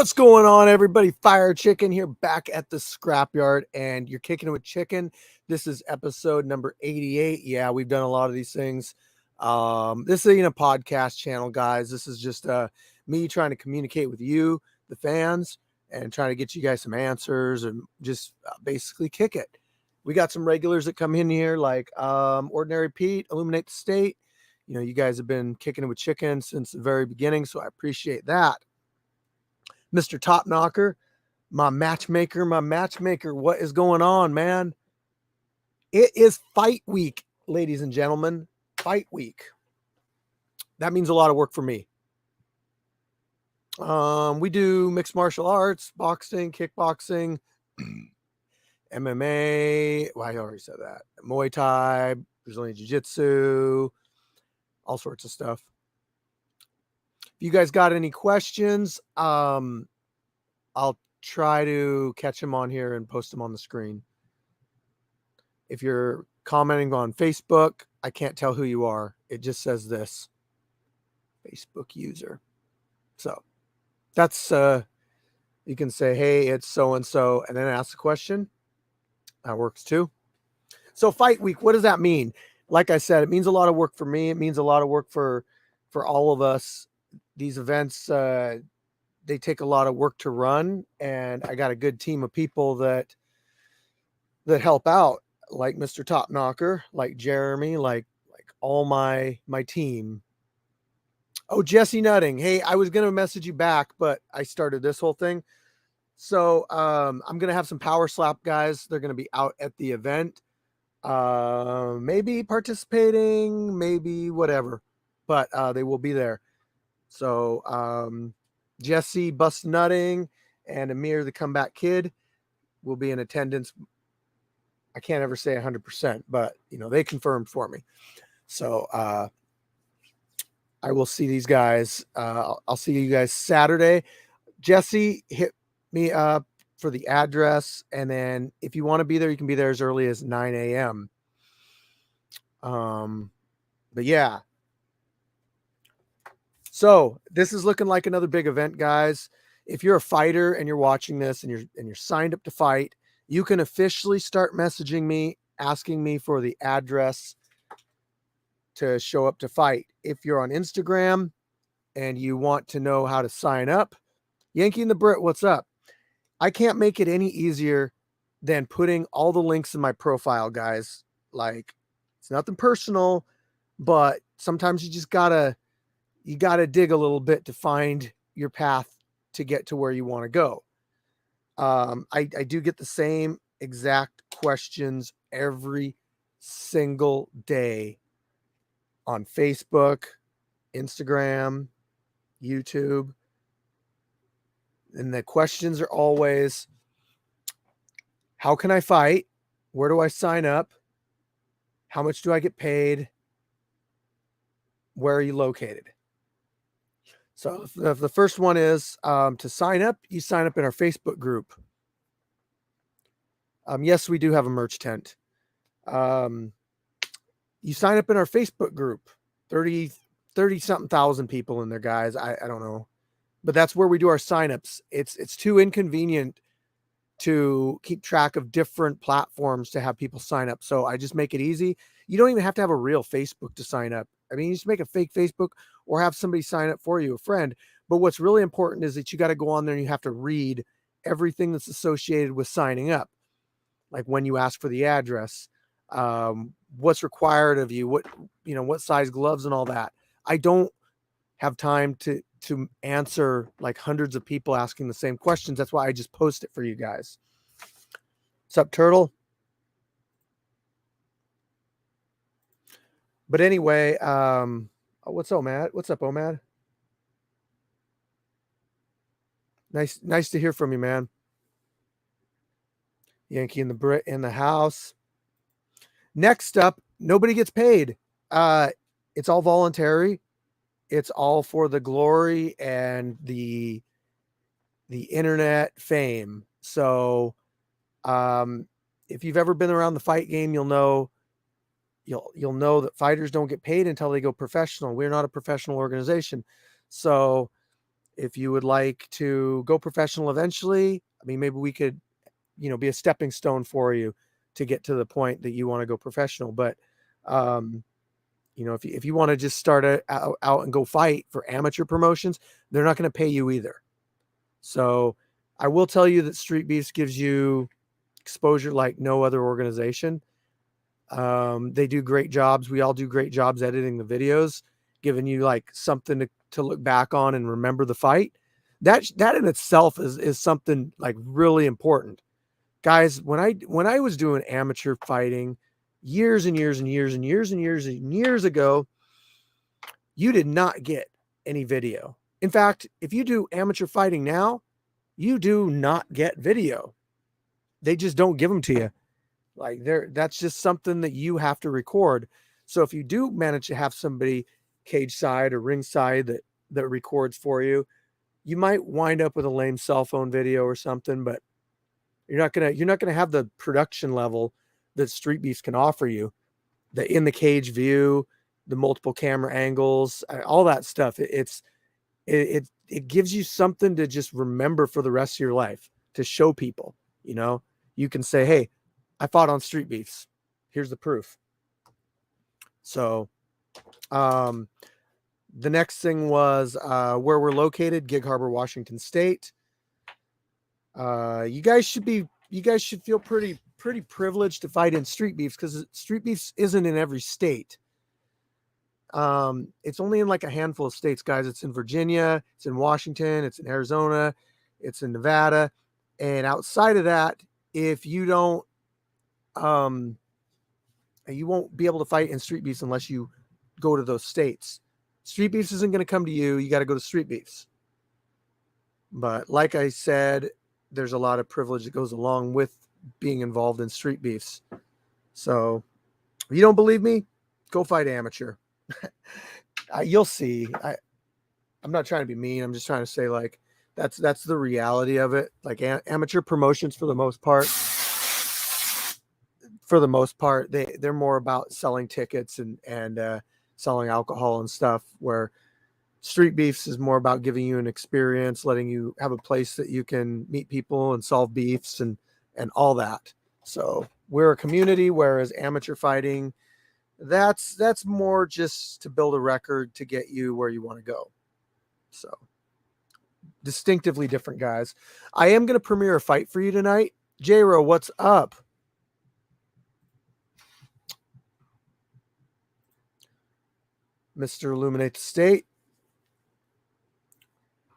What's going on, everybody? Fire Chicken here, back at the scrapyard, and you're kicking it with Chicken. This is episode number 88. Yeah, we've done a lot of these things. This ain't a podcast channel, guys. This is just me trying to communicate with you, the fans, and trying to get you guys some answers and just basically kick it. We got some regulars that come in here, like Ordinary Pete, Illuminate the State. You know, you guys have been kicking it with Chicken since the very beginning, so I appreciate that. Mr. Top Knocker, my matchmaker, what is going on, man? It is fight week, ladies and gentlemen. Fight week. That means a lot of work for me. We do mixed martial arts, boxing, kickboxing, MMA. Well, I already said that. Muay Thai, Brazilian Jiu-Jitsu, all sorts of stuff. If you guys got any questions, I'll try to catch them on here and post them on the screen. If you're commenting on Facebook, I can't tell who you are. It just says this, Facebook user. So that's, you can say, hey, it's so-and-so, and then ask the question. That works too. So fight week, what does that mean? Like I said, it means a lot of work for me. It means a lot of work for all of us. These events, they take a lot of work to run, and I got a good team of people that help out, like Mr. Top Knocker, like Jeremy, like all my team. Oh, Jesse Nutting. Hey, I was going to message you back, but I started this whole thing. So I'm going to have some power slap guys. They're going to be out at the event, maybe participating, maybe whatever, but they will be there. So Jesse Bust Nutting and Amir the Comeback Kid will be in attendance. I can't ever say 100%, but you know, they confirmed for me. So I will see these guys. I'll see you guys Saturday. Jesse, hit me up for the address, and then if you want to be there, you can be there as early as 9 a.m. But yeah. So this is looking like another big event, guys. If you're a fighter and you're watching this and you're signed up to fight, you can officially start messaging me, asking me for the address to show up to fight. If you're on Instagram and you want to know how to sign up, Yankee and the Brit, what's up? I can't make it any easier than putting all the links in my profile, guys. Like, it's nothing personal, but sometimes you just gotta dig a little bit to find your path to get to where you want to go. I do get the same exact questions every single day on Facebook, Instagram, YouTube. And the questions are always, how can I fight? Where do I sign up? How much do I get paid? Where are you located? So the first one is to sign up. You sign up in our Facebook group. Yes, we do have a merch tent. You sign up in our Facebook group. 30 something thousand people in there, guys. I don't know, but that's where we do our signups. It's too inconvenient to keep track of different platforms to have people sign up. So I just make it easy. You don't even have to have a real Facebook to sign up. I mean, you just make a fake Facebook or have somebody sign up for you, a friend. But what's really important is that you got to go on there and you have to read everything that's associated with signing up. Like when you ask for the address, what's required of you, what size gloves and all that. I don't have time to answer like hundreds of people asking the same questions. That's why I just post it for you guys. What's up, Turtle? But anyway, what's up, Omad? What's up, Omad? Nice to hear from you, man. Yankee and the Brit in the house. Next up, nobody gets paid. It's all voluntary. It's all for the glory and the internet fame. So if you've ever been around the fight game, you'll know that fighters don't get paid until they go professional. We're not a professional organization. So If you would like to go professional eventually, I mean, maybe we could, be a stepping stone for you to get to the point that you want to go professional. But, if you want to just start out and go fight for amateur promotions, they're not going to pay you either. So I will tell you that Street Beefs gives you exposure like no other organization. They do great jobs. We all do great jobs editing the videos, giving you like something to look back on and remember the fight. That in itself is something like really important. Guys, when I was doing amateur fighting years and years and years and years and years and years ago, you did not get any video. In fact, if you do amateur fighting now, you do not get video. They just don't give them to you. Like that's just something that you have to record. So if you do manage to have somebody cage side or ring side that records for you, you might wind up with a lame cell phone video or something, but you're not gonna have the production level that Street Beefs can offer you. The in the cage view, the multiple camera angles, all that stuff. It gives you something to just remember for the rest of your life, to show people. You can say, hey, I fought on Street Beefs. Here's the proof. So the next thing was where we're located, Gig Harbor, Washington State. You guys should feel pretty privileged to fight in Street Beefs, because Street Beefs isn't in every state. It's only in like a handful of states, guys. It's in Virginia, it's in Washington, it's in Arizona, it's in Nevada. And outside of that, if you don't, you won't be able to fight in Street Beefs unless you go to those states. Street Beefs isn't going to come to you. You got to go to Street Beefs. But like I said, there's a lot of privilege that goes along with being involved in Street Beefs. So if you don't believe me, go fight amateur. You'll see. I'm not trying to be mean. I'm just trying to say, like, that's the reality of it. Like amateur promotions, for the most part, they're more about selling tickets and selling alcohol and stuff, where Street Beefs is more about giving you an experience, letting you have a place that you can meet people and solve beefs and all that. So we're a community, whereas amateur fighting, that's more just to build a record to get you where you want to go. So distinctively different, guys. I am going to premiere a fight for you tonight. J-Ro, what's up? Mr. Illuminate the State.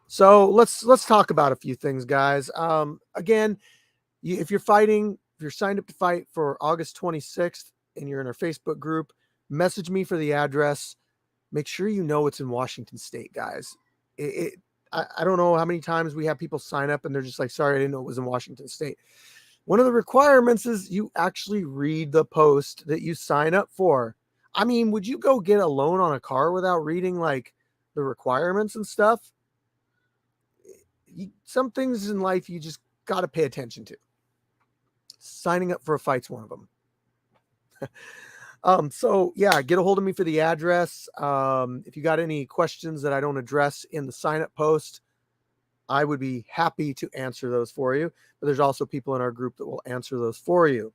So let's talk about a few things, guys. Again, if you're signed up to fight for August 26th and you're in our Facebook group, message me for the address. Make sure you know it's in Washington State, guys. I don't know how many times we have people sign up and they're just like, sorry, I didn't know it was in Washington State. One of the requirements is you actually read the post that you sign up for. I mean, would you go get a loan on a car without reading like the requirements and stuff? Some things in life you just got to pay attention to. Signing up for a fight's one of them. So yeah, get a hold of me for the address. If you got any questions that I don't address in the sign up post, I would be happy to answer those for you. But there's also people in our group that will answer those for you.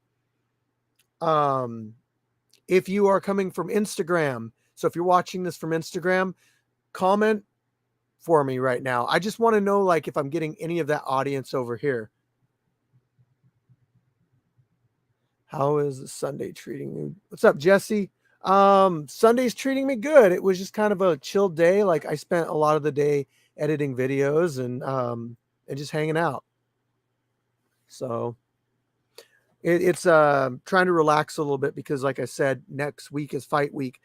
If you are coming from Instagram, so if you're watching this from Instagram, comment for me right now. I just want to know, like, if I'm getting any of that audience over here. How is the Sunday treating you? What's up, Jesse? Sunday's treating me good. It was just kind of a chill day. Like, I spent a lot of the day editing videos and just hanging out. So it's trying to relax a little bit because, like I said, next week is fight week,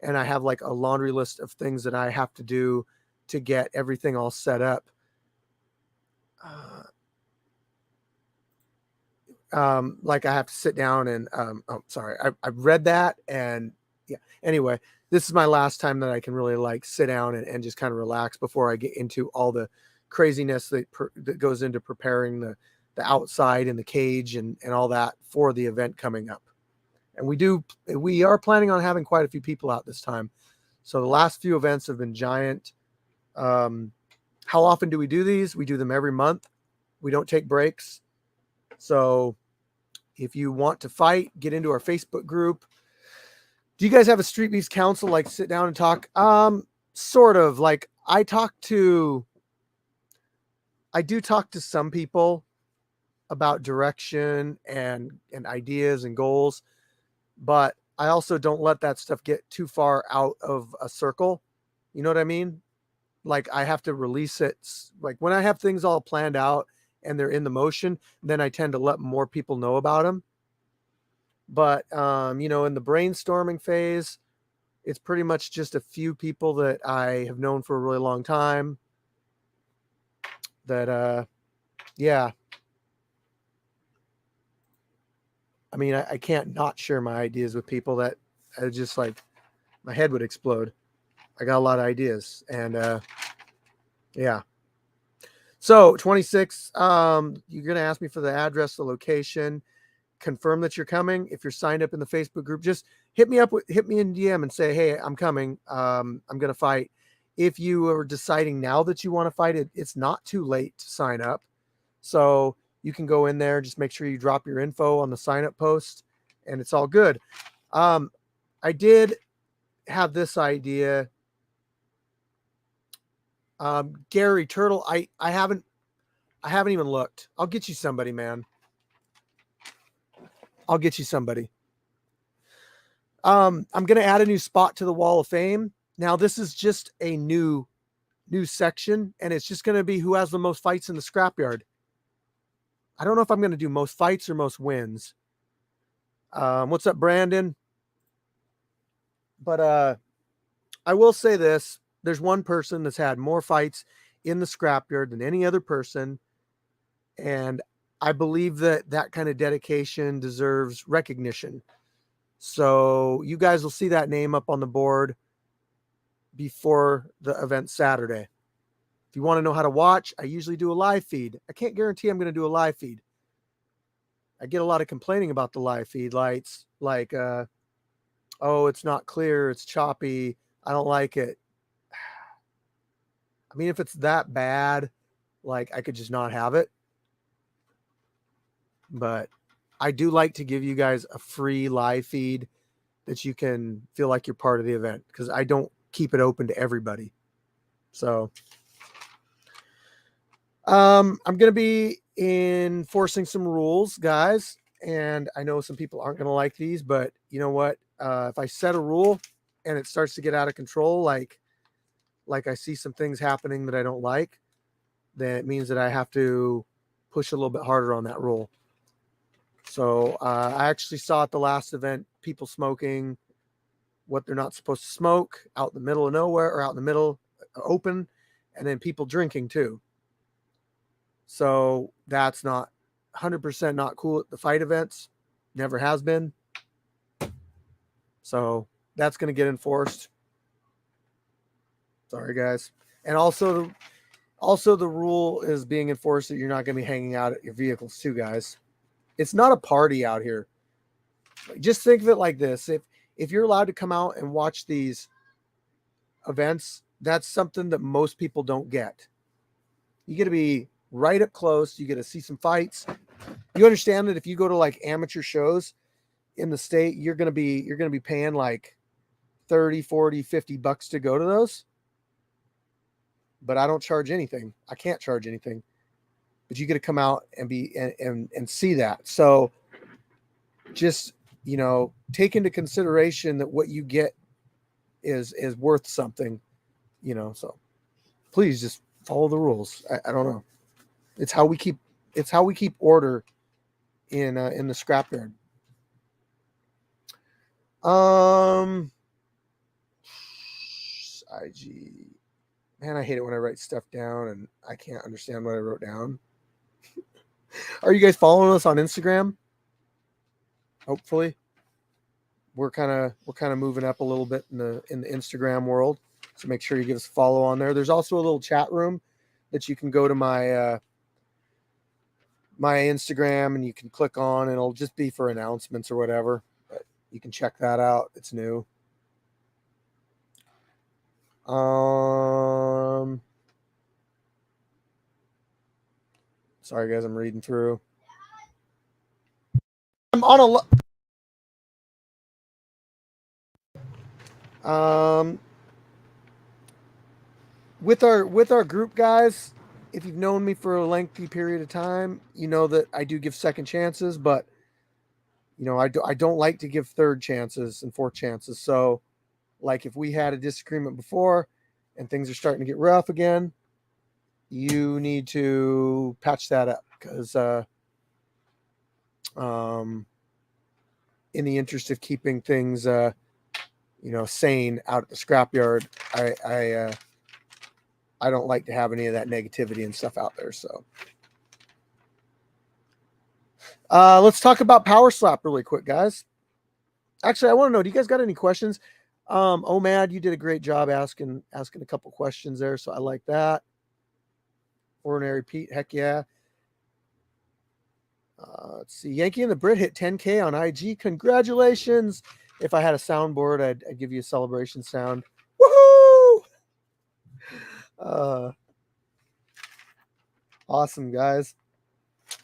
and I have like a laundry list of things that I have to do to get everything all set up. Like I have to sit down and sorry, I've read that, and yeah. Anyway, this is my last time that I can really like sit down and just kind of relax before I get into all the craziness that goes into preparing the outside and the cage and all that for the event coming up. And we are planning on having quite a few people out this time. So the last few events have been giant. How often do we do these? We do them every month. We don't take breaks. So if you want to fight, get into our Facebook group. Do you guys have a Street Beefs Council, like sit down and talk? Sort of. Like I do talk to some people about direction and ideas and goals, but I also don't let that stuff get too far out of a circle. You know what I mean? Like I have to release it. Like when I have things all planned out and they're in the motion, then I tend to let more people know about them. But you know, in the brainstorming phase, it's pretty much just a few people that I have known for a really long time that yeah. I mean, I can't not share my ideas with people that I just like my head would explode. I got a lot of ideas and yeah. So 26, you're going to ask me for the address, the location, confirm that you're coming. If you're signed up in the Facebook group, just hit me in DM and say, hey, I'm coming. I'm going to fight. If you are deciding now that you want to fight it, it's not too late to sign up. So you can go in there, just make sure you drop your info on the sign up post and it's all good. I did have this idea. Gary Turtle, I haven't even looked. I'll get you somebody, man. I'll get you somebody. I'm going to add a new spot to the Wall of Fame. Now, this is just a new section, and it's just going to be who has the most fights in the scrapyard. I don't know if I'm going to do most fights or most wins. What's up, Brandon? But I will say this. There's one person that's had more fights in the scrapyard than any other person, and I believe that kind of dedication deserves recognition. So you guys will see that name up on the board before the event Saturday. If you want to know how to watch, I usually do a live feed. I can't guarantee I'm going to do a live feed. I get a lot of complaining about the live feed lights, like, oh, it's not clear, it's choppy, I don't like it. I mean, if it's that bad, like I could just not have it. But I do like to give you guys a free live feed that you can feel like you're part of the event, because I don't keep it open to everybody. So I'm going to be enforcing some rules, guys. And I know some people aren't going to like these, but you know what? If I set a rule and it starts to get out of control, like I see some things happening that I don't like, then it means that I have to push a little bit harder on that rule. So I actually saw at the last event people smoking what they're not supposed to smoke out in the middle of nowhere, or out in the middle open, and then people drinking too. So that's not 100% not cool at the fight events. Never has been. So that's going to get enforced. Sorry, guys. And also the rule is being enforced that you're not going to be hanging out at your vehicles too, guys. It's not a party out here. Just think of it like this. If you're allowed to come out and watch these events, that's something that most people don't get. You get to be right up close. You get to see some fights. You understand that if you go to like amateur shows in the state, you're going to be paying like 30, 40, 50 bucks to go to those. But I don't charge anything. I can't charge anything. But you get to come out and be and see that. So just, you know, take into consideration that what you get is worth something, you know. So please just follow the rules. I don't know. It's how we keep order in the scrapyard. IG. Man, I hate it when I write stuff down and I can't understand what I wrote down. Are you guys following us on Instagram? Hopefully. We're kind of moving up a little bit in the Instagram world. So make sure you give us a follow on there. There's also a little chat room that you can go to my Instagram and you can click on, and it'll just be for announcements or whatever. But you can check that out. It's new. Sorry, guys, I'm reading through. I'm on with our group, guys. If you've known me for a lengthy period of time, you know that I do give second chances, but I don't like to give third chances and fourth chances. So, like, if we had a disagreement before and things are starting to get rough again, you need to patch that up, because in the interest of keeping things sane out at the scrapyard, I don't like to have any of that negativity and stuff out there. So let's talk about Power Slap really quick, guys. Actually, I want to know, do you guys got any questions? Omad, you did a great job asking a couple questions there, so I like that. Ordinary Pete, heck yeah. Let's see. Yankee and the Brit hit 10K on IG. Congratulations. If I had a soundboard, I'd give you a celebration sound. Woohoo! Awesome, guys.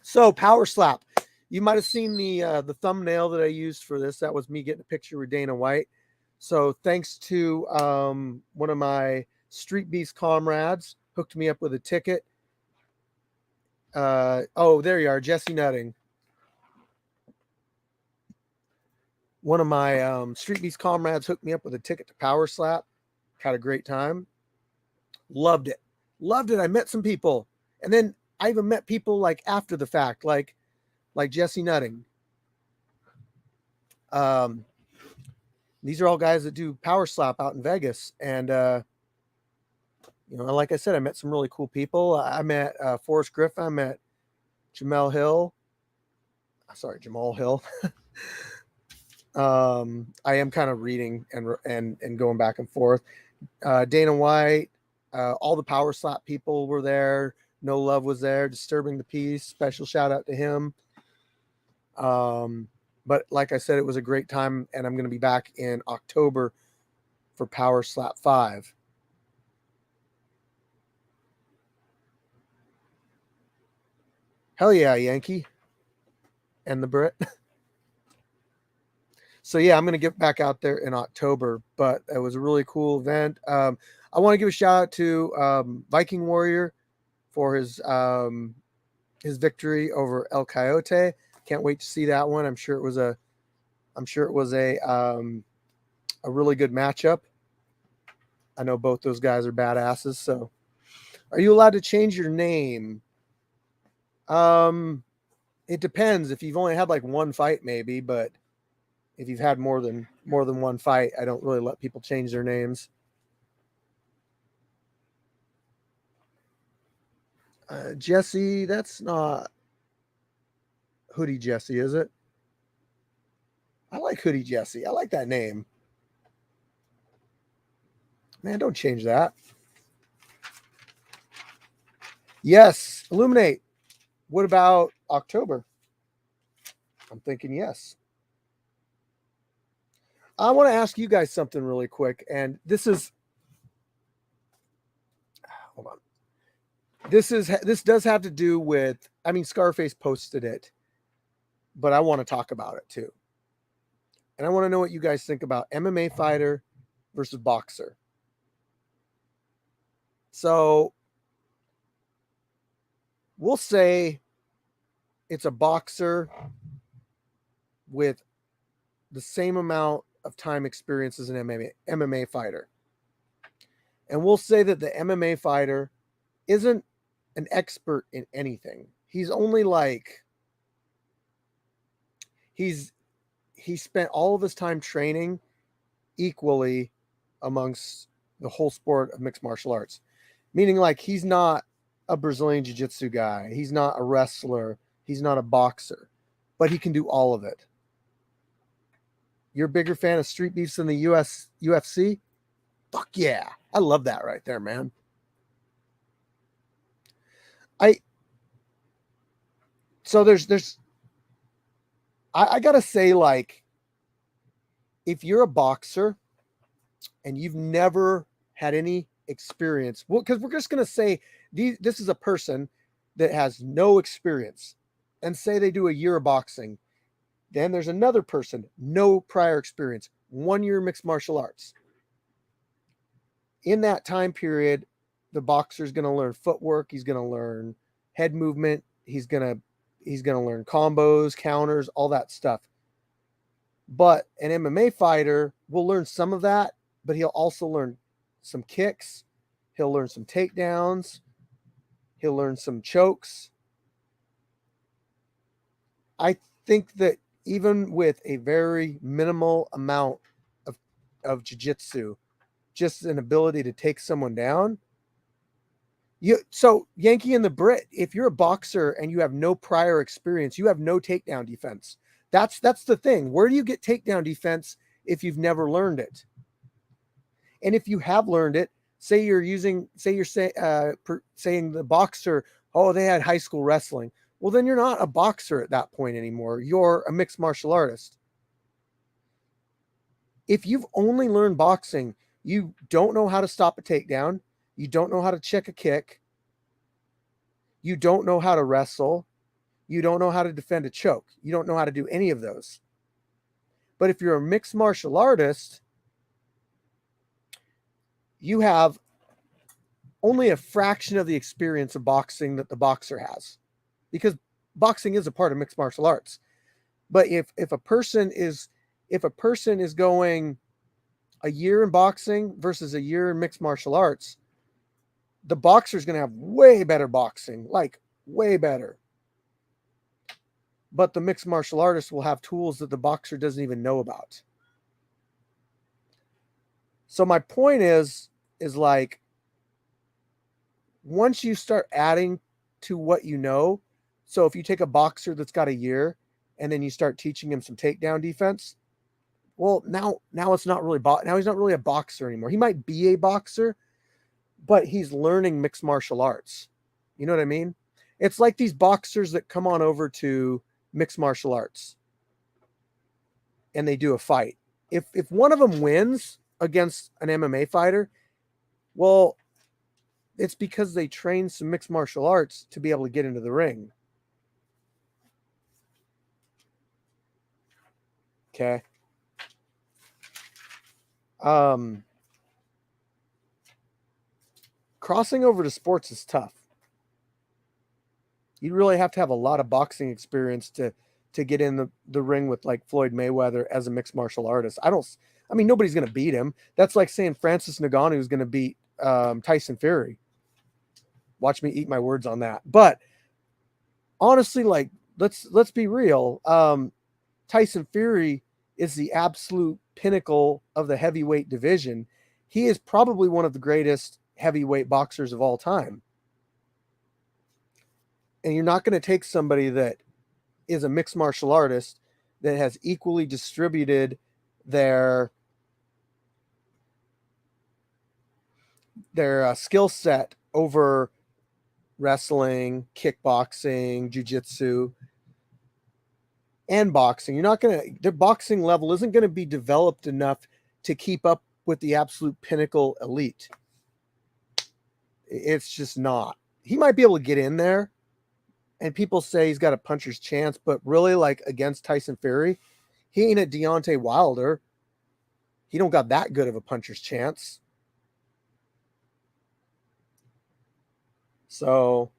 So, Power Slap. You might have seen the thumbnail that I used for this. That was me getting a picture with Dana White. So, thanks to one of my Street Beast comrades, hooked me up with a ticket. Oh, there you are, Jesse Nutting. One of my Street Beast comrades hooked me up with a ticket to Power Slap. Had a great time. Loved it. I met some people. And then I even met people like after the fact, like Jesse Nutting. These are all guys that do Power Slap out in Vegas. And, like I said, I met some really cool people. I met Forrest Griffin. I met Jamal Hill. I am kind of reading and going back and forth. Dana White, all the Power Slap people were there. No Love was there. Disturbing the Peace. Special shout out to him. But like I said, it was a great time, and I'm going to be back in October for Power Slap 5. Hell yeah, Yankee and the Brit. So yeah, I'm going to get back out there in October, but it was a really cool event. I want to give a shout out to Viking Warrior for his victory over El Coyote. Can't wait to see that one. I'm sure it was a really good matchup. I know both those guys are badasses. So, are you allowed to change your name? It depends. If you've only had like one fight, maybe, but if you've had more than one fight, I don't really let people change their names. Jesse, that's not Hoodie Jesse, is it? I like Hoodie Jesse. I like that name. Man, don't change that. Yes, Illuminate. What about October? I'm thinking yes. I want to ask you guys something really quick, and this is, hold on. This does have to do with, I mean, Scarface posted it, but I want to talk about it too. And I want to know what you guys think about MMA fighter versus boxer. So we'll say it's a boxer with the same amount of time experience as an MMA fighter. And we'll say that the MMA fighter isn't an expert in anything. He's only like, he spent all of his time training equally amongst the whole sport of mixed martial arts. Meaning, like, he's not a Brazilian jiu-jitsu guy. He's not a wrestler. He's not a boxer. But he can do all of it. You're a bigger fan of Street Beefs than the UFC? Fuck yeah. I love that right there, man. So I gotta say, like, if you're a boxer and you've never had any experience, well, because we're just gonna say this is a person that has no experience, and say they do a year of boxing. Then there's another person, no prior experience, 1 year mixed martial arts. In that time period, the boxer's going to learn footwork. He's going to learn head movement. He's going to learn combos, counters, all that stuff. But an MMA fighter will learn some of that, but he'll also learn some kicks. He'll learn some takedowns. He'll learn some chokes. I think that even with a very minimal amount of jiu-jitsu, just an ability to take someone down. So Yankee and the Brit, if you're a boxer and you have no prior experience, you have no takedown defense. That's the thing. Where do you get takedown defense if you've never learned it? And if you have learned it, saying the boxer, oh, they had high school wrestling. Well, then you're not a boxer at that point anymore. You're a mixed martial artist. If you've only learned boxing, you don't know how to stop a takedown. You don't know how to check a kick. You don't know how to wrestle. You don't know how to defend a choke. You don't know how to do any of those. But if you're a mixed martial artist, you have only a fraction of the experience of boxing that the boxer has, because boxing is a part of mixed martial arts. But if a person is going a year in boxing versus a year in mixed martial arts, the boxer is going to have way better boxing, like way better. But the mixed martial artist will have tools that the boxer doesn't even know about. So my point is like, once you start adding to what you know, so if you take a boxer that's got a year and then you start teaching him some takedown defense, well, now it's not really now he's not really a boxer anymore. He might be a boxer, but he's learning mixed martial arts. You know what I mean? It's like these boxers that come on over to mixed martial arts and they do a fight. If one of them wins against an MMA fighter, well, it's because they trained some mixed martial arts to be able to get into the ring. Okay. Crossing over to sports is tough. You really have to have a lot of boxing experience to get in the ring with like Floyd Mayweather as a mixed martial artist. I mean, nobody's going to beat him. That's like saying Francis Ngannou is going to beat Tyson Fury. Watch me eat my words on that. But honestly, like, let's be real. Tyson Fury is the absolute pinnacle of the heavyweight division. He is probably one of the greatest heavyweight boxers of all time. And you're not going to take somebody that is a mixed martial artist that has equally distributed their skill set over wrestling, kickboxing, jiu-jitsu, and boxing. You're not going to, their boxing level isn't going to be developed enough to keep up with the absolute pinnacle elite. It's just not. He might be able to get in there, and people say he's got a puncher's chance, but really, like, against Tyson Fury, he ain't a Deontay Wilder. He don't got that good of a puncher's chance. So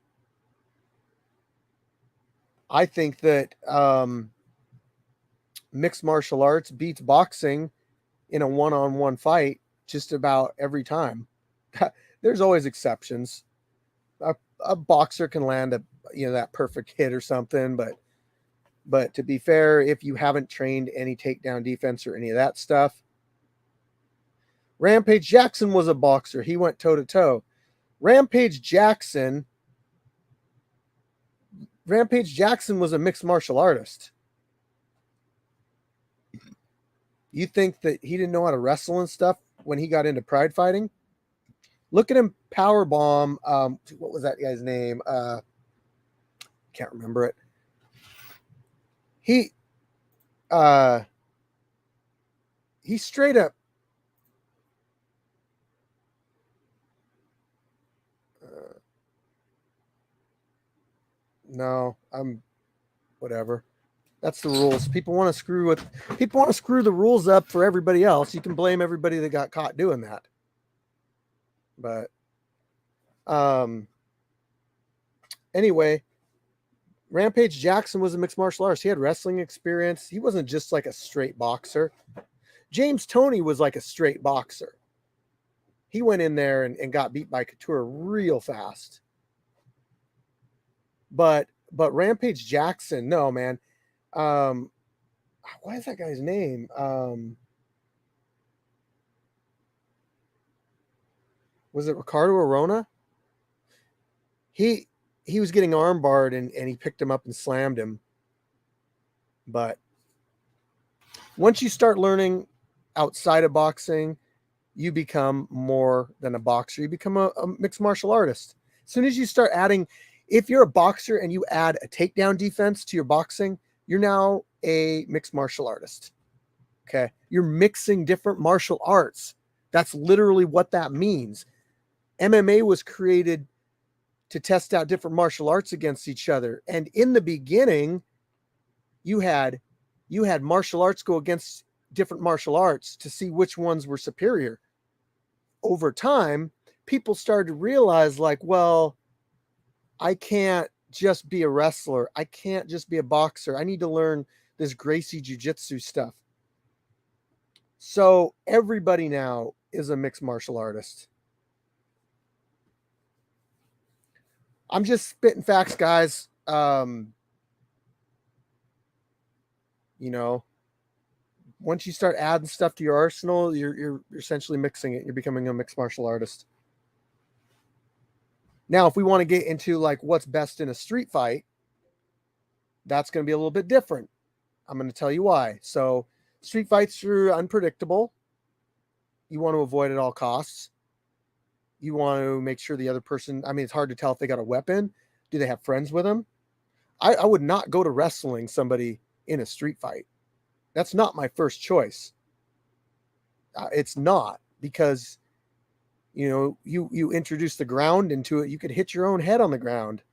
I think that mixed martial arts beats boxing in a one-on-one fight just about every time. There's always exceptions. A boxer can land that perfect hit or something, but to be fair, if you haven't trained any takedown defense or any of that stuff, Rampage Jackson was a boxer. He went toe to toe. Rampage Jackson was a mixed martial artist. You think that he didn't know how to wrestle and stuff when he got into pride fighting? Look at him powerbomb. What was that guy's name? Can't remember it. He straight up No, I'm whatever. That's the rules. People want to screw the rules up for everybody else. You can blame everybody that got caught doing that. But anyway, Rampage Jackson was a mixed martial artist. He had wrestling experience. He wasn't just like a straight boxer. James Toney was like a straight boxer. He went in there and got beat by Couture real fast. But Rampage Jackson, no, man. What is that guy's name? Was it Ricardo Arona? He was getting armbarred and he picked him up and slammed him. But once you start learning outside of boxing, you become more than a boxer. You become a mixed martial artist. As soon as you start adding, if you're a boxer and you add a takedown defense to your boxing, you're now a mixed martial artist. Okay. You're mixing different martial arts. That's literally what that means. MMA was created to test out different martial arts against each other. And in the beginning, you had martial arts go against different martial arts to see which ones were superior. Over time, people started to realize, like, well, I can't just be a wrestler. I can't just be a boxer. I need to learn this Gracie Jiu-Jitsu stuff. So everybody now is a mixed martial artist. I'm just spitting facts, guys. Once you start adding stuff to your arsenal, you're essentially mixing it. You're becoming a mixed martial artist. Now, if we want to get into like what's best in a street fight, that's going to be a little bit different. I'm going to tell you why. So street fights are unpredictable. You want to avoid at all costs. You want to make sure the other person, it's hard to tell if they got a weapon. Do they have friends with them? I would not go to wrestling somebody in a street fight. That's not my first choice. It's not, because, you introduce the ground into it. You could hit your own head on the ground.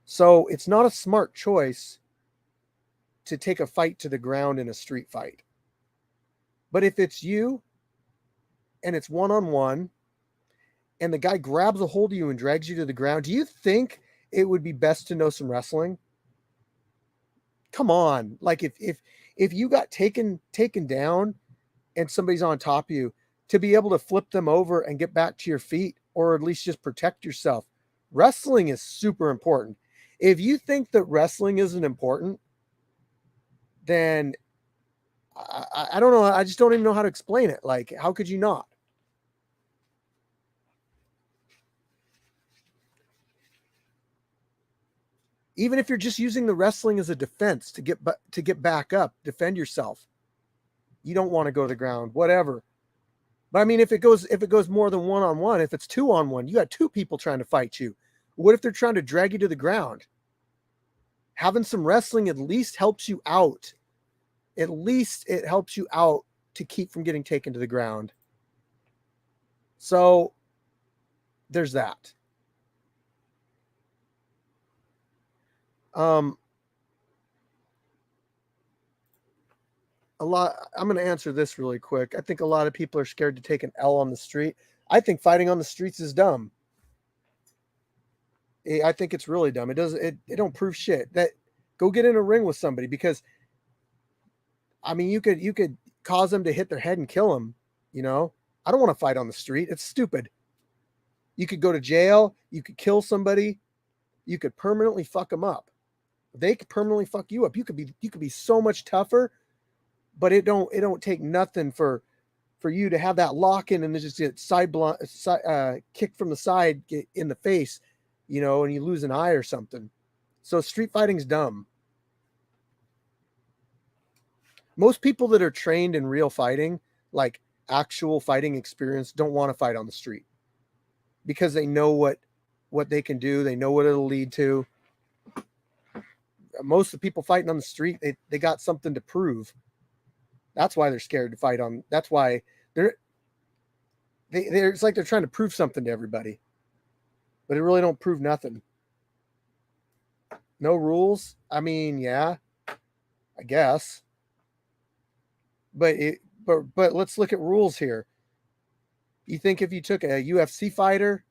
So it's not a smart choice to take a fight to the ground in a street fight. But if it's you and it's one-on-one and the guy grabs a hold of you and drags you to the ground, do you think it would be best to know some wrestling? Come on. Like if you got taken down and somebody's on top of you, to be able to flip them over and get back to your feet, or at least just protect yourself. Wrestling is super important. If you think that wrestling isn't important, then I don't know. I just don't even know how to explain it. Like, how could you not? Even if you're just using the wrestling as a defense to get back up, defend yourself. You don't want to go to the ground, whatever. But if it goes more than one-on-one, if it's 2-on-1, you got two people trying to fight you. What if they're trying to drag you to the ground? Having some wrestling at least helps you out. At least it helps you out to keep from getting taken to the ground. So there's that. I'm going to answer this really quick. I think a lot of people are scared to take an L on the street. I think fighting on the streets is dumb. I think it's really dumb. It don't prove shit. That go get in a ring with somebody, because you could cause them to hit their head and kill them. I don't want to fight on the street. It's stupid. You could go to jail. You could kill somebody. You could permanently fuck them up. They could permanently fuck you up. You could be so much tougher, but it don't take nothing for you to have that lock in and then just get kicked from the side, get in the face, and you lose an eye or something. So street fighting's dumb. Most people that are trained in real fighting, like actual fighting experience, don't want to fight on the street, because they know what they can do. They know what it'll lead to. Most of the people fighting on the street, they got something to prove. That's why they're scared to fight on. That's why it's like they're trying to prove something to everybody, but it really don't prove nothing. No rules. I mean, yeah, I guess. But let's look at rules here. You think if you took a UFC fighter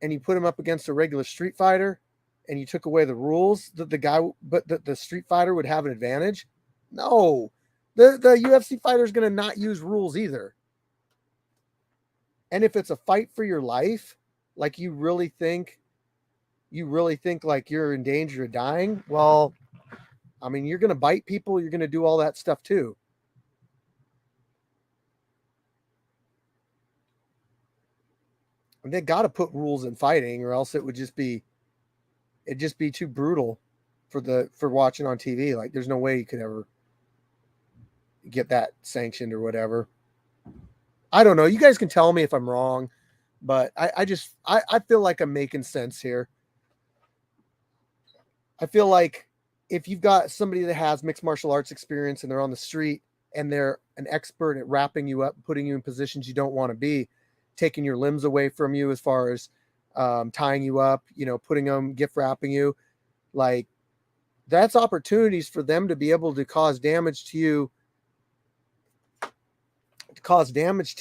and you put him up against a regular street fighter and you took away the rules, that the street fighter would have an advantage? No. The UFC fighter is going to not use rules either. And if it's a fight for your life, like you really think like you're in danger of dying, well, I mean, you're going to bite people, you're going to do all that stuff too. And they got to put rules in fighting, or else it'd just be too brutal for watching on TV. Like, there's no way you could ever get that sanctioned or whatever. I don't know. You guys can tell me if I'm wrong, but I feel like I'm making sense here. I feel like if you've got somebody that has mixed martial arts experience and they're on the street and they're an expert at wrapping you up, putting you in positions you don't want to be, taking your limbs away from you as far as tying you up, putting them, gift wrapping you, like, that's opportunities for them to be able to cause damage to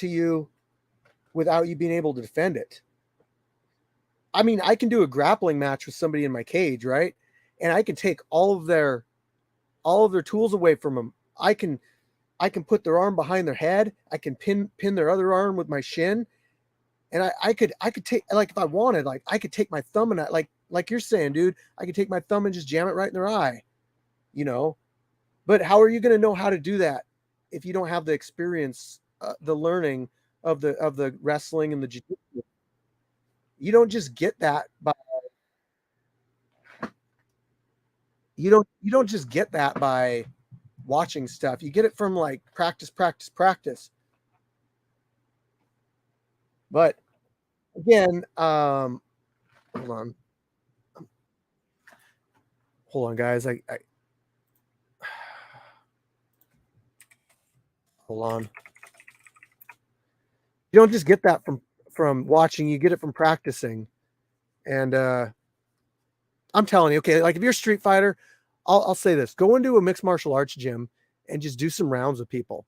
you without you being able to defend it. I mean, I can do a grappling match with somebody in my cage, right? And I can take all of their tools away from them. I can put their arm behind their head. I can pin their other arm with my shin. And I could take, like, if I wanted, like, I could take my thumb and like you're saying, dude, I could take my thumb and just jam it right in their eye, But how are you going to know how to do that if you don't have the experience, the learning of the wrestling and the jiu-jitsu? You don't just get that by you don't just get that by watching stuff. You get it from, like, practice, practice, practice. But again, hold on, guys. I hold on. You don't just get that from watching. You get it from practicing. And I'm telling you, okay, like, if you're a street fighter, I'll say this: go into a mixed martial arts gym and just do some rounds with people,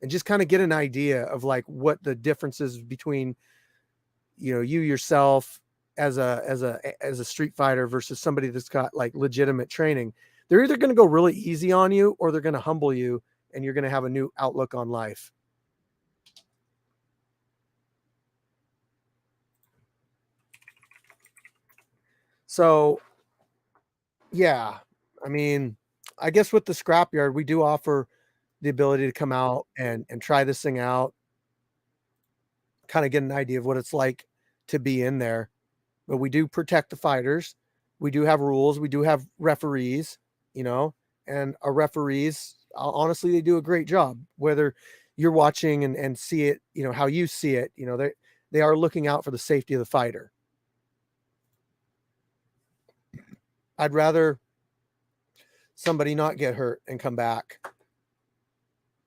and just kind of get an idea of, like, what the difference is between, you yourself as a street fighter versus somebody that's got, like, legitimate training. They're either going to go really easy on you, or they're going to humble you, and you're going to have a new outlook on life. So, yeah, I mean, I guess with the scrapyard, we do offer the ability to come out and try this thing out, kind of get an idea of what it's like to be in there. But we do protect the fighters. We do have rules. We do have referees, and our referees, honestly, they do a great job. Whether you're watching and see it, how you see it, they are looking out for the safety of the fighter. I'd rather somebody not get hurt and come back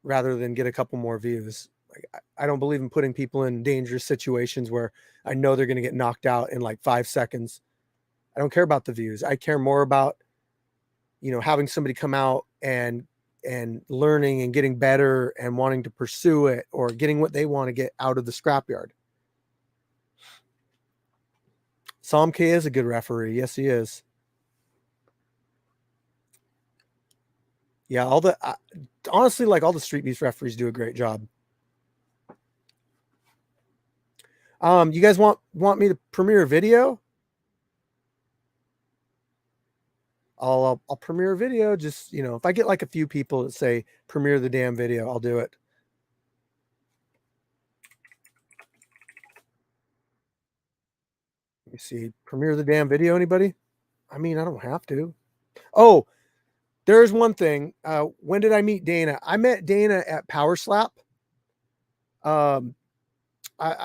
rather than get a couple more views. Like, I don't believe in putting people in dangerous situations where I know they're going to get knocked out in like 5 seconds. I don't care about the views. I care more about, having somebody come out and learning and getting better and wanting to pursue it, or getting what they want to get out of the scrapyard. Somke is a good referee. Yes, he is. Yeah, honestly, like, all the Street Beast referees do a great job. You guys want me to premiere a video? I'll premiere a video. Just, if I get like a few people that say premiere the damn video, I'll do it. Let me see. Premiere the damn video, anybody? I mean, I don't have to. Oh, there's one thing. When did I meet Dana? I met Dana at Power Slap. I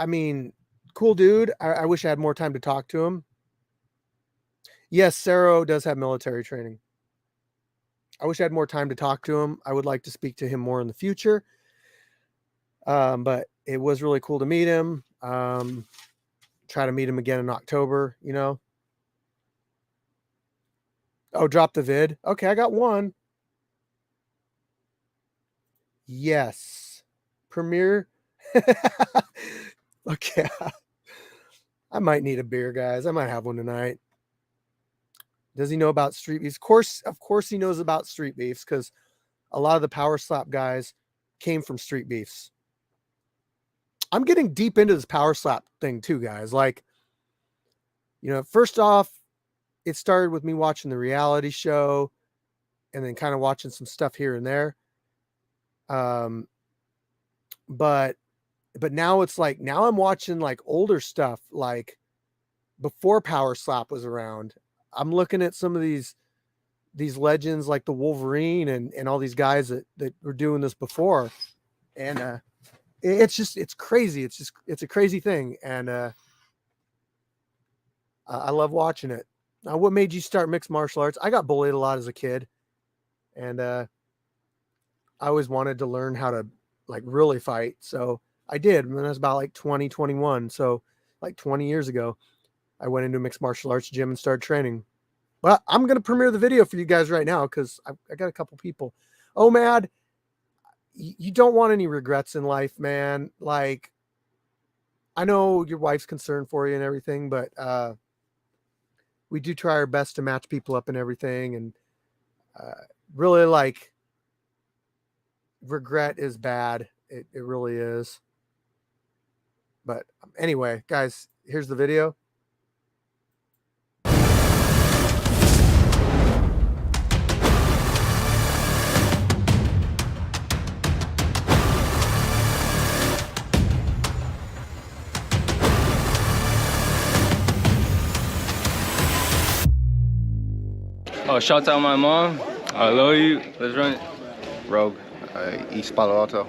mean, cool dude. I wish I had more time to talk to him. Yes, Saro does have military training. I wish I had more time to talk to him. I would like to speak to him more in the future. But it was really cool to meet him. Try to meet him again in October, Oh, drop the vid. Okay, I got one. Yes. Premiere. Okay. I might need a beer, guys. I might have one tonight. Does he know about street beefs? Of course he knows about street beefs, because a lot of the power slap guys came from street beefs. I'm getting deep into this power slap thing too, guys. Like, you know, first off, it started with me watching the reality show and then kind of watching some stuff here and there. But now it's like, now I'm watching like older stuff, like before power slap was around. I'm looking at some of these legends like the Wolverine and all these guys that were doing this before. And it's crazy. It's a crazy thing. And I love watching it. What made you start mixed martial arts? I got bullied a lot as a kid, and I always wanted to learn how to like really fight. So I did when I was about like 20, 21. So like 20 years ago, I went into a mixed martial arts gym and started training. But I'm going to premiere the video for you guys right now, because I got a couple people. Oh, Mad, you don't want any regrets in life, man. Like, I know your wife's concerned for you and everything, but we do try our best to match people up and everything. And really, like, regret is bad. It really is. But anyway, guys, here's the video. Oh, shout out my mom. I love you. Let's run it. Rogue, East Palo Alto.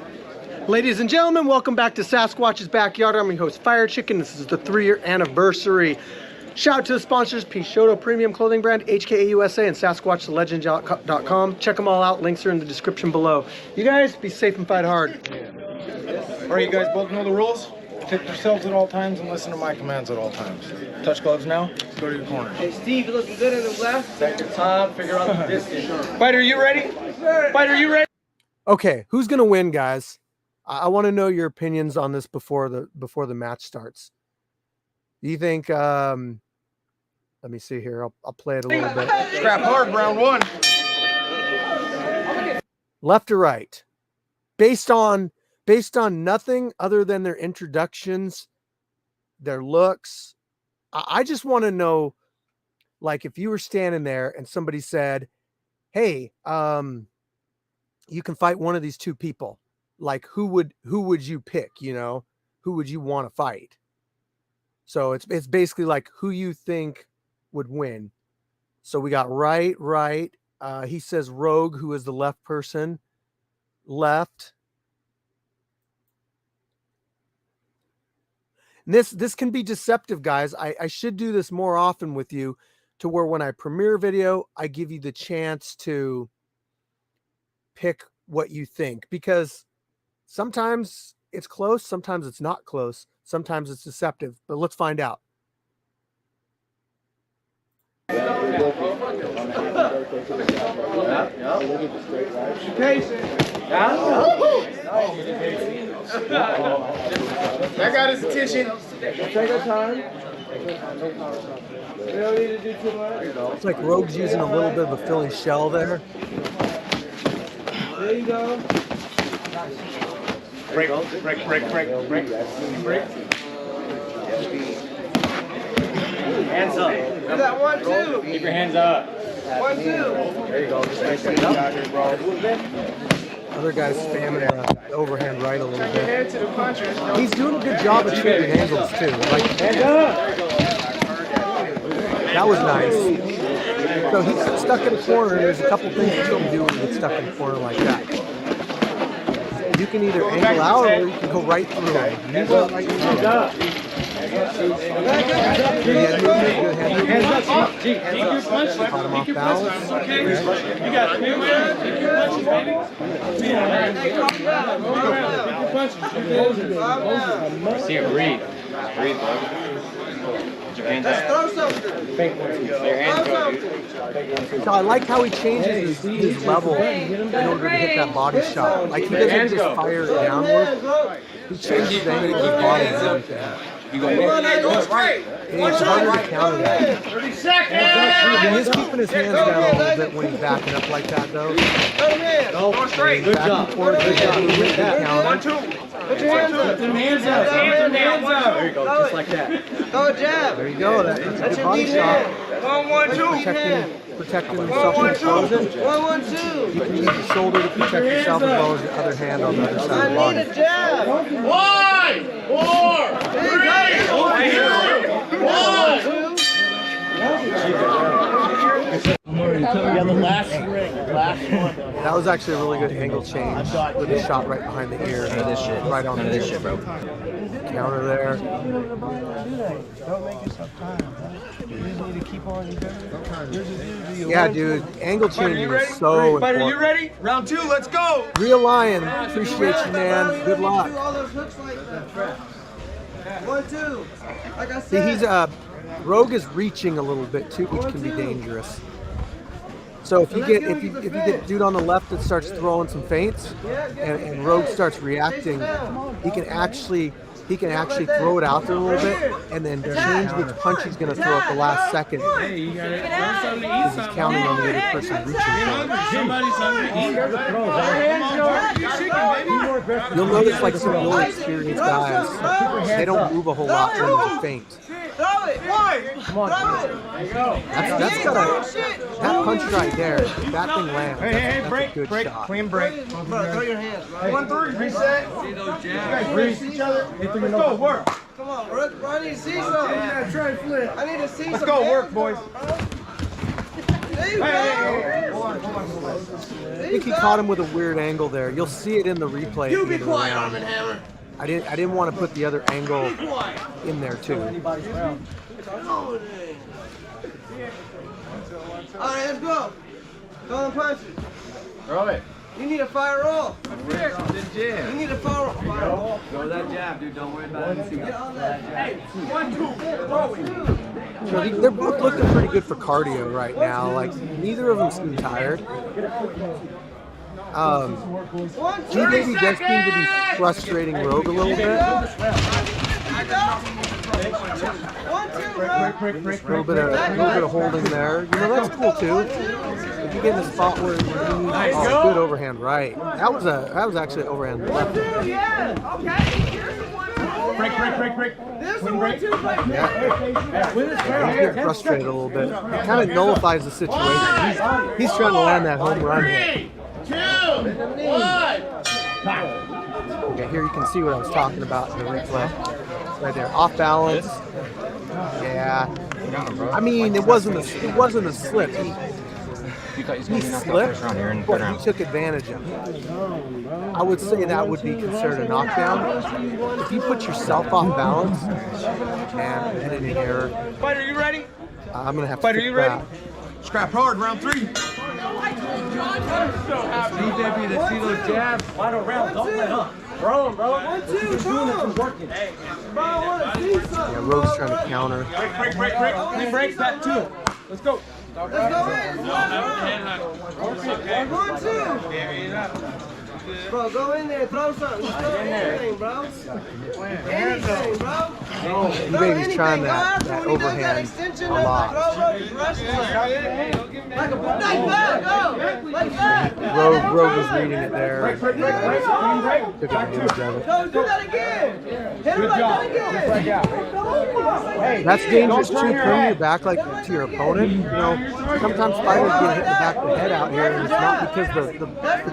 Ladies and gentlemen, welcome back to Sasquatch's Backyard. I'm your host, Fire Chicken. This is the 3-year anniversary. Shout out to the sponsors, Peixoto Premium Clothing Brand, HKA USA, and SasquatchTheLegend.com. Check them all out. Links are in the description below. You guys, be safe and fight hard. All right, you guys both know the rules? Protect yourselves at all times and listen to my commands at all times. Touch gloves now. Go to your corner. Hey, Steve, you looking good in the left? Take your time, figure out the distance. Fighter, you ready? Fighter, you ready? Okay, who's gonna win, guys? I want to know your opinions on this before the match starts. Do you think? Let me see here. I'll play it a little bit. Scrap hard, round one. Left or right? Based on nothing other than their introductions, their looks. I just want to know, like, if you were standing there and somebody said, "Hey, you can fight one of these two people." Like, who would you pick? You know, who would you want to fight? So it's basically like who you think would win. So we got right. He says Rogue, who is the left person. Left. And this can be deceptive, guys. I should do this more often with you, to where when I premiere a video, I give you the chance to pick what you think, because sometimes it's close, sometimes it's not close, sometimes it's deceptive. But let's find out. That got his attention. Take our time. We don't need to do too much. It's like Rogue's using a little bit of a Philly shell there. There you go. Break. Hands up. Do that 1, 2. Keep your hands up. 1, 2. There you go. Just make sure you got here, bro. Other guy's spamming the overhand right a little bit. Head to the puncher. He's doing a good job of trading angles too. Like, Hands up. that was nice. So he's stuck in a corner, and there's a couple things that you can do when you get stuck in a corner like that. You can either angle out, or you can go right through him. You go right through him. Hands up. Good head movement, good head movement. Hands up. Keep your punches. Caught him off balance. Okay. You got it. Keep your punches, baby. See it breathe. Breathe, bro. Let's throw something. So I like how he changes his level in order to hit that body shot. Like he doesn't just fire it downward. He changes the angle of his body and everything. And it's harder to counter that. 30 seconds. He is keeping his hands down a little bit when he's backing up like that, though. Go straight. Good job. Good job. Put your hands up. Put your hands up. Hands up. There you go. Just like that. Go jab. There you go. That's a good body shot. 1-1-2. Protecting himself from opposing. 1-1-2. You can use your shoulder to protect yourself as well as your other hand on the other side of the I body. need a jab. 5, 4, 3. That was actually a really good angle change with a shot right behind the ear. Right on the ear. bro. Counter there. Don't make yourself tired, bro. You just need to keep on Yeah, dude. Angle changing is so important. Fighter, you ready? Round 2, let's go. Real Lion. Appreciate you, man. Good luck. All those hooks like that. 1, 2. Like I See, said. he's Rogue is reaching a little bit too, which can be dangerous. So if you get dude on the left that starts throwing some feints, and Rogue starts reacting, he can actually throw it out there a little bit and then change which punch he's going to throw at the last second. Hey, you got it. Because he's counting on the other person reaching for it. You'll notice like some really experienced guys, they don't move a whole lot when there's a feint. Throw it. Come on. That's got that punch right there. If that thing lands. That's a good shot. Clean break. Bro, throw your hands, bro. 1, 3, reset. You guys breathe each other. Let's go, work. Come on, bro. I need to see something. I need to see Let's some go, work, hands, boys. There you go. I think he caught him with a weird angle there. You'll see it in the replay. You be quiet, Arm and Hammer. I didn't want to put the other angle in there too. All right, let's go. Throw them punches. Throw it. You need a fire roll. You need a fire roll. Go that jab, dude. Don't worry about it. Get on that. Hey, 1, 2, throw it. So they're both looking pretty good for cardio right now. Like neither of them seem tired. G-Baby does seem to be frustrating Rogue a little bit. A little bit of holding there. You know, that's cool too. If you get in a spot where you need good overhand right. That was actually an overhand left. Break. There's the 1, 2, break. He's getting frustrated a little bit. It kind of nullifies the situation. He's trying to land that home run here. 2, 1. Okay, here you can see what I was talking about in the replay. Right there, off balance. Yeah. I mean, it wasn't a slip. He slipped, but he took advantage of it. I would say that would be considered a knockdown. If you put yourself off balance and hit any error, Fighter, you ready? I'm gonna have to. Fighter, fix you ready? that. Scrap hard, round 3. D-Baby, to see those jabs. Final round. Don't let up. Throw him, bro. 1, 2, throw him. Working. Bro, I want to see something. Yeah, Rogue's trying to counter. Break. Clean break, that 2. Let's go. Let's go in. 1, 2. Bro, go in there, throw something. Just throw anything, bro. Anything, bro. G-Baby's trying that overhand a lot. Rogue was reading it there. Took advantage of it. Do that again. Hit him like that again. That's dangerous too, pulling your back like to your opponent. You know, sometimes fighters get hit in the back of the head out here, and it's not because the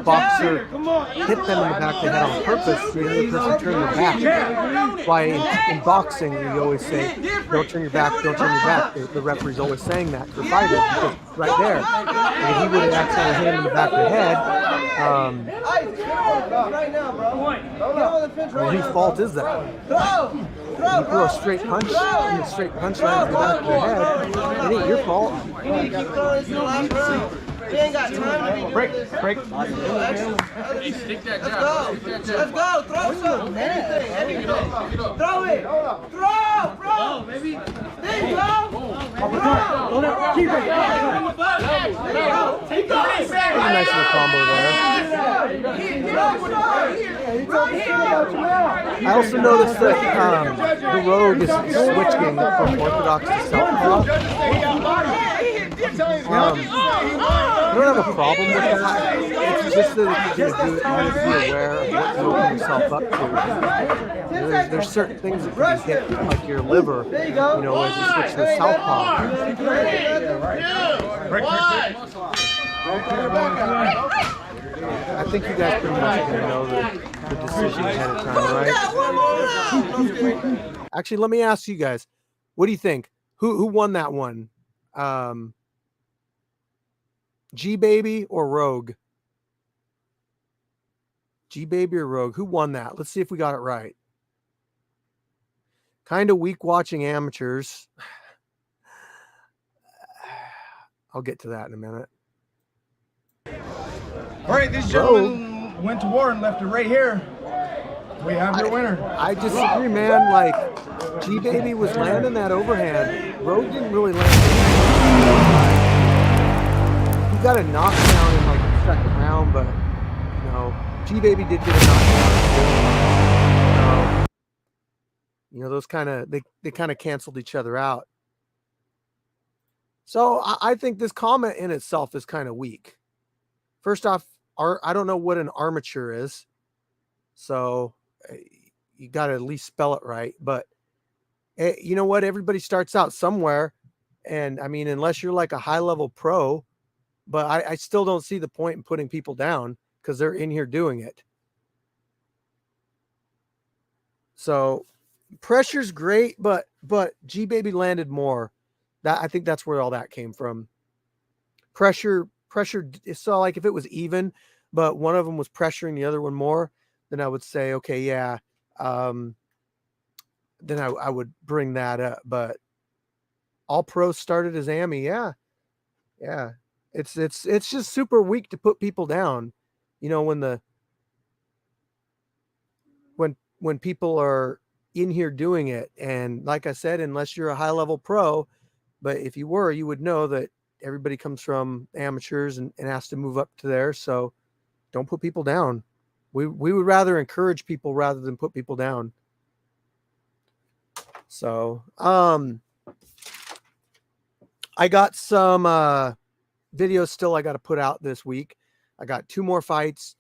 boxer hit them in the back of the head on purpose. The other person turned their back. That's why in boxing we always say, don't turn your back, don't turn your back. The referee's always saying that to the fighter, because right there, if he would have accidentally hit him in the back of the head, Right now, bro. whose fault is that? You throw a straight punch, and a straight punch right in the back of your head, it ain't your fault. You need to keep throwing this in the last round. We ain't got time to be doing this. Break. Let's go. Let's go. Throw some. Anything. Throw it. Throw, bro. Maybe. There you go. Throw. Keep it. Take Pretty nice little combo there. I also noticed that the Rogue is switching from Orthodox to Southpaw. I don't have a problem with that. It's just that you're going to do it, you need to be aware of what you open yourself up to. You know, there's certain things that can be hit, like your liver, you know, as you switch to the Southpaw. I think you guys pretty much are going to know the decision ahead of time, right? Actually, let me ask you guys, what do you think? Who won that one? G-Baby or Rogue? G-Baby or Rogue? Who won that? Let's see if we got it right. Kind of weak watching amateurs. I'll get to that in a minute. All right, these gentlemen went to war and left it right here. We have your winner. I disagree, man. Like, G-Baby was landing that overhand. Rogue didn't really land. He got a knockdown in like the second round, but you know, G-Baby did get a knockdown. You know, those kind of they kind of canceled each other out. So I think this comment in itself is kind of weak. First off, I don't know what an armature is, so you got to at least spell it right. But you know what? Everybody starts out somewhere, and I mean, unless you're like a high-level pro, but I still don't see the point in putting people down because they're in here doing it. So pressure's great, but G-Baby landed more. That I think that's where all that came from. Pressure. So like if it was even, but one of them was pressuring the other one more, then I would say, okay, yeah. Then I would bring that up. But all pros started as AMI. Yeah. It's just super weak to put people down. You know, when people are in here doing it, and like I said, unless you're a high level pro, but if you were, you would know that everybody comes from amateurs and has to move up to there. So don't put people down. We would rather encourage people rather than put people down. So I got some videos still I got to put out this week. I got 2 more fights,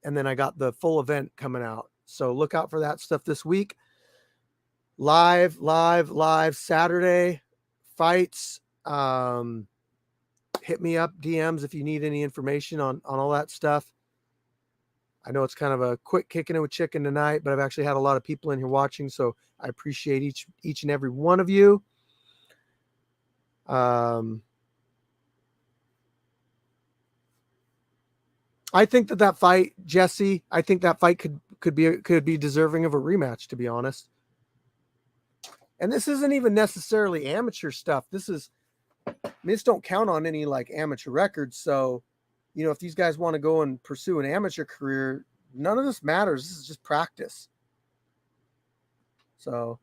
and then I got the full event coming out. So look out for that stuff this week. Live Saturday fights. Hit me up, DMs, if you need any information on all that stuff. I know it's kind of a quick kicking it with chicken tonight, but I've actually had a lot of people in here watching, so I appreciate each and every one of you. I think that fight, Jesse, I think that fight could be deserving of a rematch, to be honest. And this isn't even necessarily amateur stuff. This don't count on any like amateur records. So, you know, if these guys want to go and pursue an amateur career, none of this matters. This is just practice. So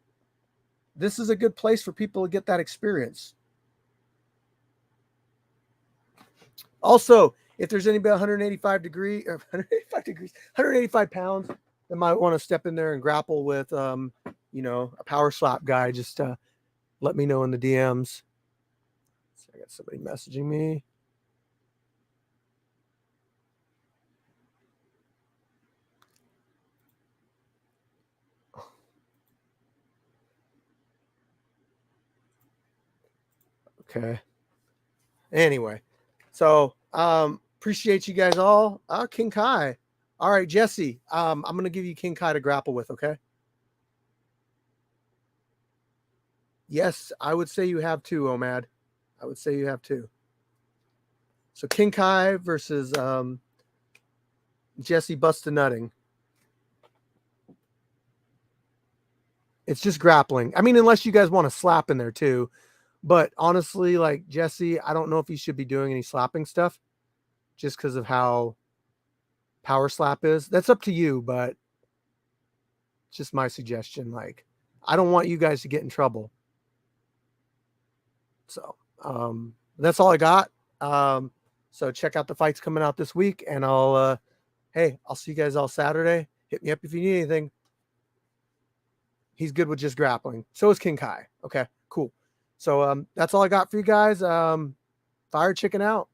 this is a good place for people to get that experience. Also, if there's anybody 185 pounds that might want to step in there and grapple with, you know, a power slap guy, just let me know in the DMs. So I got somebody messaging me. Okay. Anyway, so appreciate you guys all. King Kai. All right, Jesse. I'm gonna give you King Kai to grapple with, okay? Yes, I would say you have 2, Omad. I would say you have 2. So King Kai versus Jesse Busta-Nutting. It's just grappling. I mean, unless you guys want to slap in there too. But honestly, like Jesse, I don't know if he should be doing any slapping stuff. just because of how power slap is. That's up to you, but just my suggestion. Like, I don't want you guys to get in trouble. So that's all I got. So check out the fights coming out this week, and I'll see you guys all Saturday. Hit me up if you need anything. He's good with just grappling. So is King Kai. Okay, cool. So that's all I got for you guys. Fire Chicken out.